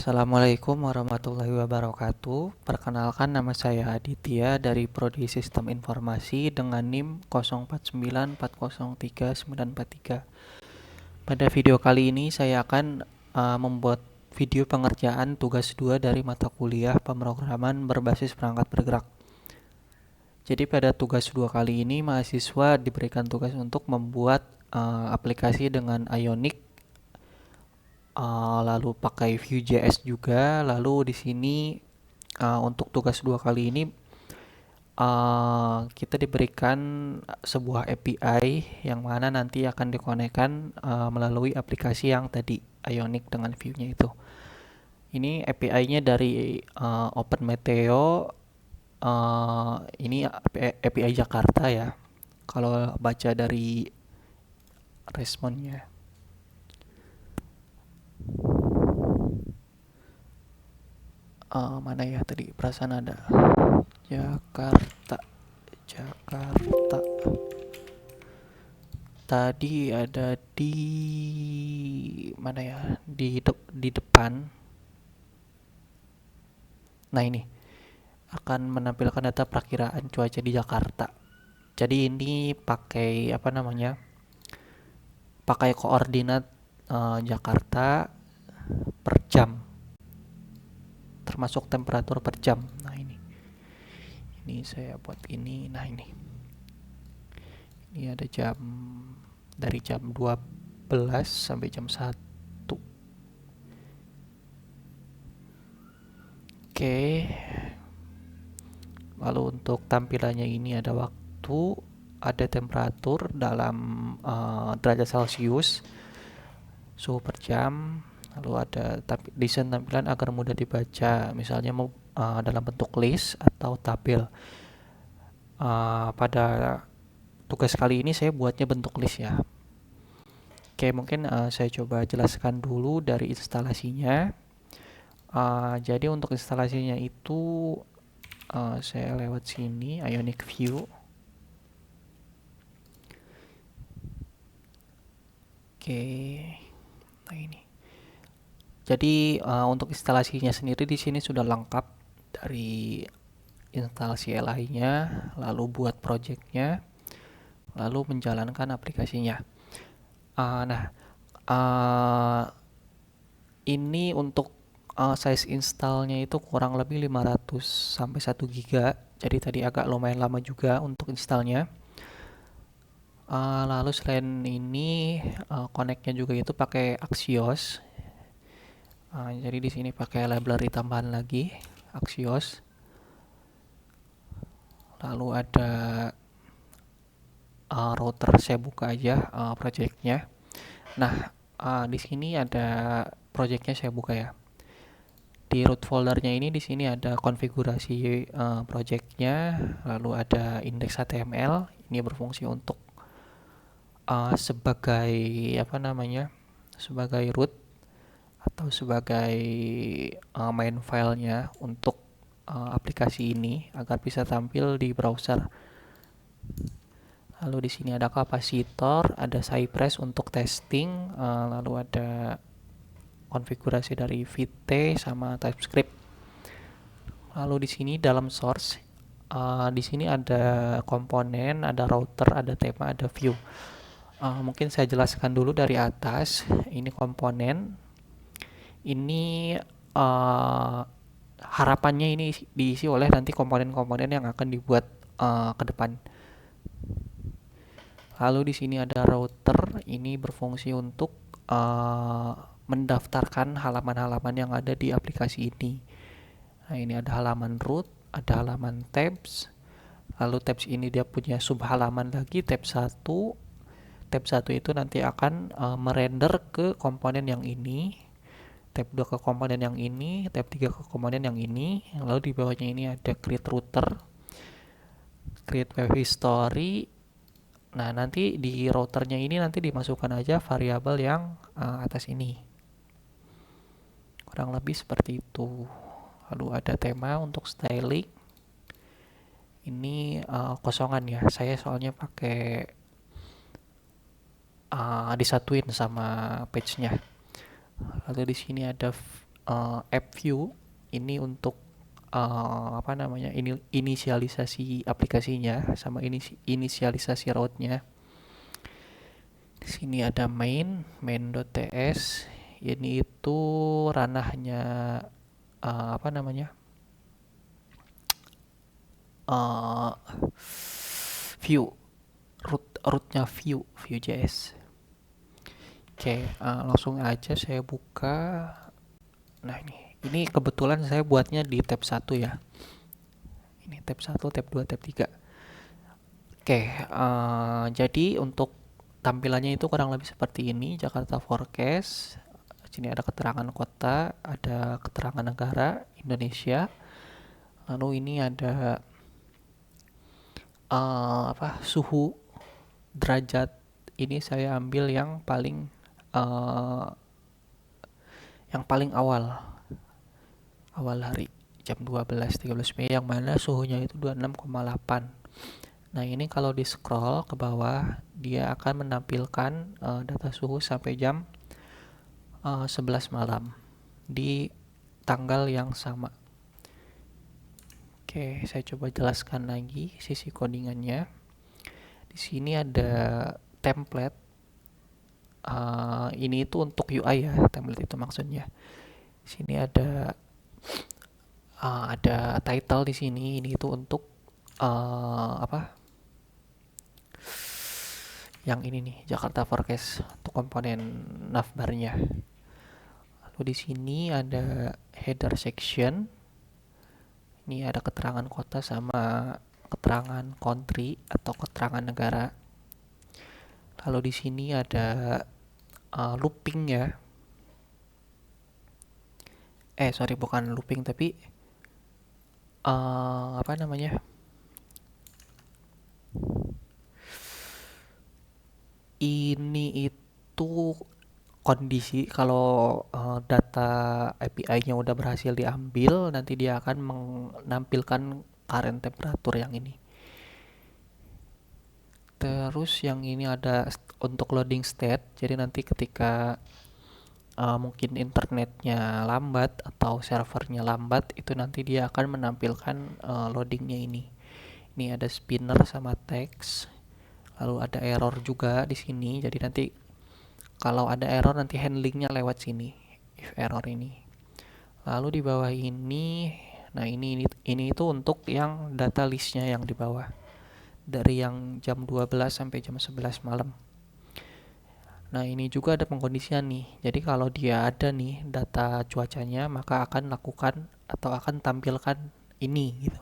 Assalamualaikum warahmatullahi wabarakatuh. Perkenalkan, nama saya Aditya dari Prodi Sistem Informasi dengan NIM 0494039943. Pada video kali ini saya akan membuat video pengerjaan tugas 2 dari mata kuliah pemrograman berbasis perangkat bergerak. Jadi pada tugas 2 kali ini mahasiswa diberikan tugas untuk membuat aplikasi dengan Ionic, lalu pakai Vue.js juga. Lalu di sini untuk tugas 2 kali ini kita diberikan sebuah API yang mana nanti akan dikonekkan melalui aplikasi yang tadi Ionic dengan Vue-nya itu. Ini API-nya dari OpenMeteo. Ini API Jakarta ya, kalau baca dari responnya. Mana ya tadi, perasaan ada Jakarta. Tadi ada di mana ya, di depan. Nah, ini akan menampilkan data perakiraan cuaca di Jakarta. Jadi ini pakai apa namanya, pakai koordinat Jakarta per jam, termasuk temperatur per jam. Nah, ini saya buat ini. Nah, ini ada jam, dari jam 12 sampai jam 1. Oke. Lalu untuk tampilannya ini ada waktu, ada temperatur dalam derajat Celcius, suhu per jam, lalu ada desain tampilan agar mudah dibaca, misalnya mau dalam bentuk list atau tabel. Pada tugas kali ini saya buatnya bentuk list ya. Oke, mungkin saya coba jelaskan dulu dari instalasinya. Jadi untuk instalasinya itu saya lewat sini, Ionic Vue. Oke, nah ini. Jadi untuk instalasinya sendiri di sini sudah lengkap, dari instalasi LI-nya, lalu buat projectnya, lalu menjalankan aplikasinya. Ini untuk size installnya itu kurang lebih 500 sampai 1 GB. Jadi tadi agak lumayan lama juga untuk installnya. Lalu selain ini connect-nya juga itu pakai Axios. Jadi di sini pakai library tambahan lagi, Axios. Lalu ada router, saya buka aja projectnya. Nah, di sini ada projectnya, saya buka ya. Di root foldernya ini di sini ada konfigurasi projectnya, lalu ada index HTML. Ini berfungsi untuk sebagai apa namanya, sebagai root atau sebagai main filenya untuk aplikasi ini agar bisa tampil di browser. Lalu di sini ada kapasitor, ada Cypress untuk testing, lalu ada konfigurasi dari Vite sama TypeScript. Lalu di sini dalam source, di sini ada komponen, ada router, ada tema, ada view. Mungkin saya jelaskan dulu dari atas. Ini komponen. Ini harapannya ini diisi oleh nanti komponen-komponen yang akan dibuat ke depan. Lalu di sini ada router. Ini berfungsi untuk mendaftarkan halaman-halaman yang ada di aplikasi ini. Nah, ini ada halaman root, ada halaman tabs. Lalu tabs ini dia punya sub halaman lagi, tab 1. Tab 1 itu nanti akan merender ke komponen yang ini. Tab 2 ke komponen yang ini, tab 3 ke komponen yang ini. Lalu di bawahnya ini ada create router, create web history. Nah, nanti di routernya ini nanti dimasukkan aja variabel yang atas ini. Kurang lebih seperti itu. Lalu ada tema untuk styling. Ini kosongan ya. Saya soalnya pakai disatuin sama page-nya. Lalu di sini ada app view ini untuk inisialisasi aplikasinya sama inisialisasi rootnya. Di sini ada main.ts. Ini itu ranahnya uh, apa namanya uh, view, rootnya Vue.js. Oke, langsung aja saya buka. Nah, ini kebetulan saya buatnya di tab 1 ya. Ini tab 1, tab 2, tab 3. Oke, jadi untuk tampilannya itu kurang lebih seperti ini. Jakarta Forecast. Sini ada keterangan kota, ada keterangan negara Indonesia. Lalu ini ada suhu derajat. Ini saya ambil yang paling awal hari jam 12.13 Mei, yang mana suhunya itu 26,8. Nah, ini kalau di scroll ke bawah dia akan menampilkan data suhu sampai jam 11 malam di tanggal yang sama. Oke, saya coba jelaskan lagi sisi codingannya. Di sini ada template. Ini itu untuk UI ya, template itu maksudnya. Di sini ada title di sini. Ini itu untuk yang ini nih, Jakarta Forecast, untuk komponen navbarnya. Lalu di sini ada header section. Ini ada keterangan kota sama keterangan country atau keterangan negara. Lalu di sini ada looping ya. Sorry, bukan looping tapi ini itu kondisi kalau data API-nya udah berhasil diambil, nanti dia akan menampilkan current temperature yang ini. Terus yang ini ada untuk loading state. Jadi nanti ketika mungkin internetnya lambat atau servernya lambat, itu nanti dia akan menampilkan loadingnya ini. Ini ada spinner sama text. Lalu ada error juga di sini. Jadi nanti kalau ada error nanti handlingnya lewat sini, if error ini. Lalu di bawah ini, nah ini itu untuk yang data listnya yang di bawah, dari yang jam 12 sampai jam 11 malam. Nah, ini juga ada pengkondisian nih. Jadi kalau dia ada nih data cuacanya, maka akan lakukan atau akan tampilkan ini gitu.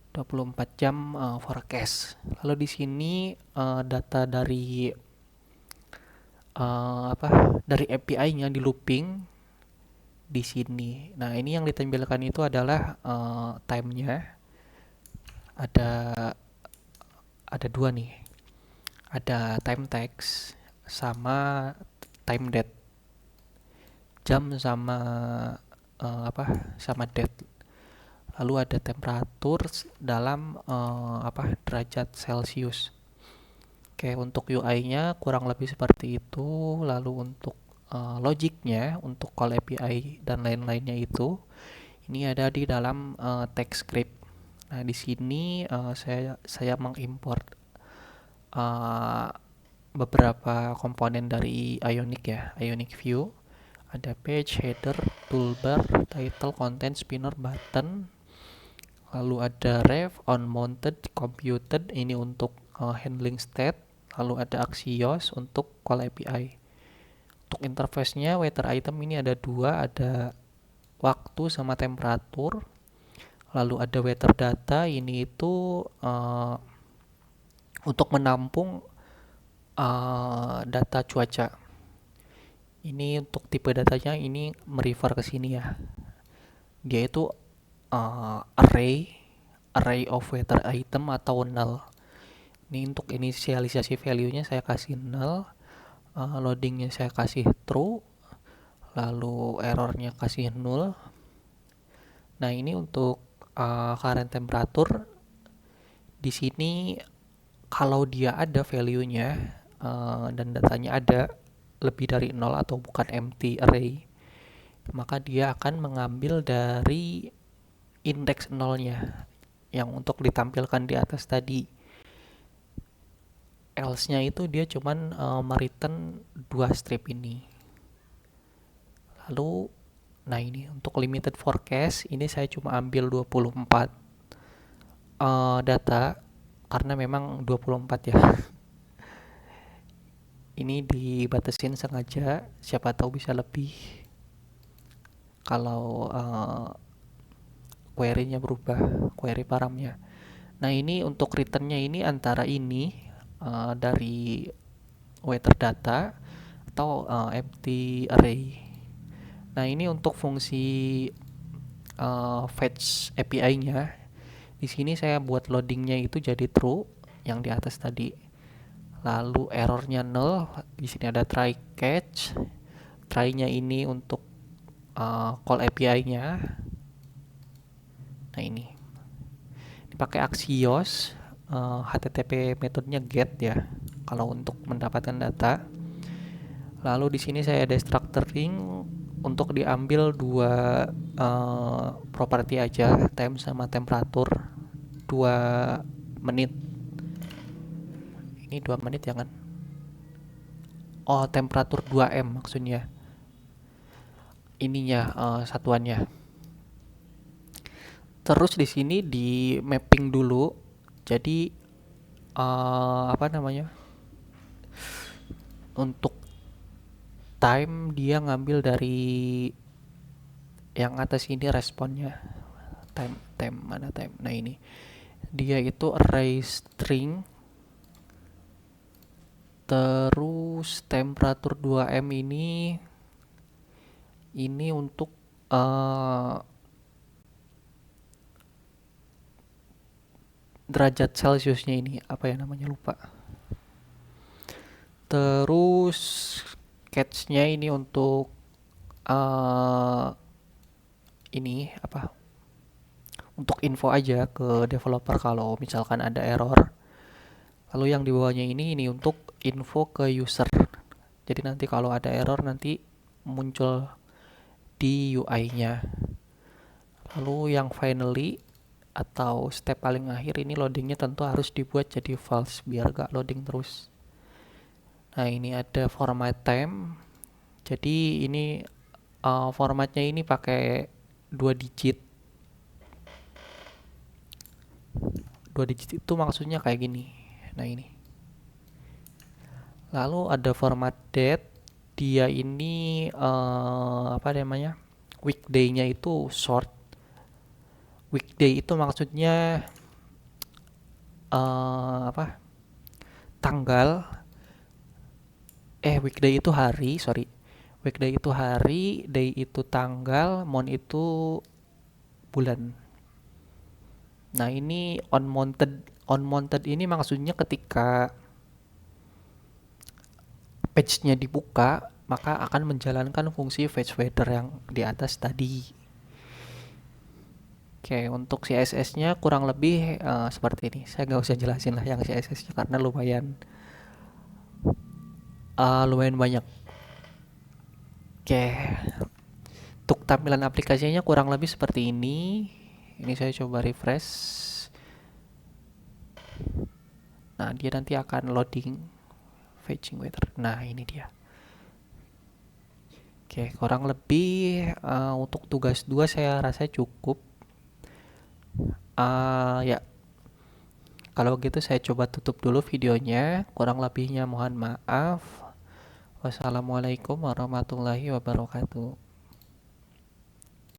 24 jam forecast. Lalu di sini data dari dari API-nya di looping di sini. Nah, ini yang ditampilkan itu adalah time-nya. Ada dua nih. Ada time text sama time date. Jam sama sama date. Lalu ada temperatur dalam derajat Celcius. Oke, untuk UI-nya kurang lebih seperti itu. Lalu untuk logiknya, untuk call API dan lain-lainnya itu, ini ada di dalam text script. Nah, di sini saya mengimport beberapa komponen dari Ionic ya, Ionic View. Ada page, header, toolbar, title, content, spinner, button. Lalu ada ref, on mounted, computed, ini untuk handling state. Lalu ada Axios untuk call API. Untuk interface-nya weather item ini ada dua, ada waktu sama temperatur. Lalu ada weather data, ini itu untuk menampung data cuaca. Ini untuk tipe datanya ini merefer ke sini ya. Dia itu array of weather item atau null. Ini untuk inisialisasi value-nya saya kasih null, loading-nya saya kasih true, lalu error-nya kasih null. Nah, ini untuk current temperature. Di sini kalau dia ada value-nya dan datanya ada lebih dari 0 atau bukan empty array, maka dia akan mengambil dari indeks nolnya yang untuk ditampilkan di atas tadi. Else-nya itu dia cuman mereturn 2 strip ini. Lalu nah ini untuk limited forecast ini saya cuma ambil 24 data karena memang 24 ya. Ini dibatasin sengaja, siapa tahu bisa lebih kalau query-nya berubah, query paramnya. Nah ini untuk return-nya ini antara ini dari weather data atau empty array. Nah ini untuk fungsi fetch API-nya. Di sini saya buat loadingnya itu jadi true yang di atas tadi. Lalu errornya null. Di sini ada try catch. Try-nya ini untuk call API-nya. Nah ini pakai Axios. HTTP metodenya get ya kalau untuk mendapatkan data. Lalu di sini saya ada structure ring untuk diambil 2 properti aja, time sama temperatur 2 menit. Ini 2 menit ya kan? Oh, temperatur 2M maksudnya. Ininya satuannya. Terus di sini di mapping dulu. Jadi apa namanya? Untuk time dia ngambil dari yang atas ini responnya. Time mana time? Nah ini. Dia itu array string terus temperatur 2M ini untuk derajat Celciusnya ini apa ya namanya lupa. Terus catch-nya ini untuk ini apa? Untuk info aja ke developer kalau misalkan ada error. Lalu yang di bawahnya ini untuk info ke user. Jadi nanti kalau ada error nanti muncul di UI-nya. Lalu yang finally atau step paling akhir ini loadingnya tentu harus dibuat jadi false biar gak loading terus. Nah ini ada format time. Jadi ini formatnya ini pakai 2 digit. 2 digit itu maksudnya kayak gini. Nah ini. Lalu ada format date. Dia ini apa namanya? Weekday-nya itu short. Weekday itu maksudnya apa? Tanggal. Weekday itu hari, sorry. Weekday itu hari, day itu tanggal, month itu bulan. Nah ini unmounted ini maksudnya ketika page-nya dibuka maka akan menjalankan fungsi fetch weather yang di atas tadi. Oke, untuk CSS-nya kurang lebih seperti ini. Saya nggak usah jelasin lah yang CSS-nya karena lumayan banyak. Oke, untuk tampilan aplikasinya kurang lebih seperti ini. Ini saya coba refresh. Nah, dia nanti akan loading fetching weather. Nah, ini dia. Oke, kurang lebih untuk tugas 2 saya rasa cukup. Ya, kalau gitu saya coba tutup dulu videonya. Kurang lebihnya mohon maaf. Wassalamualaikum warahmatullahi wabarakatuh.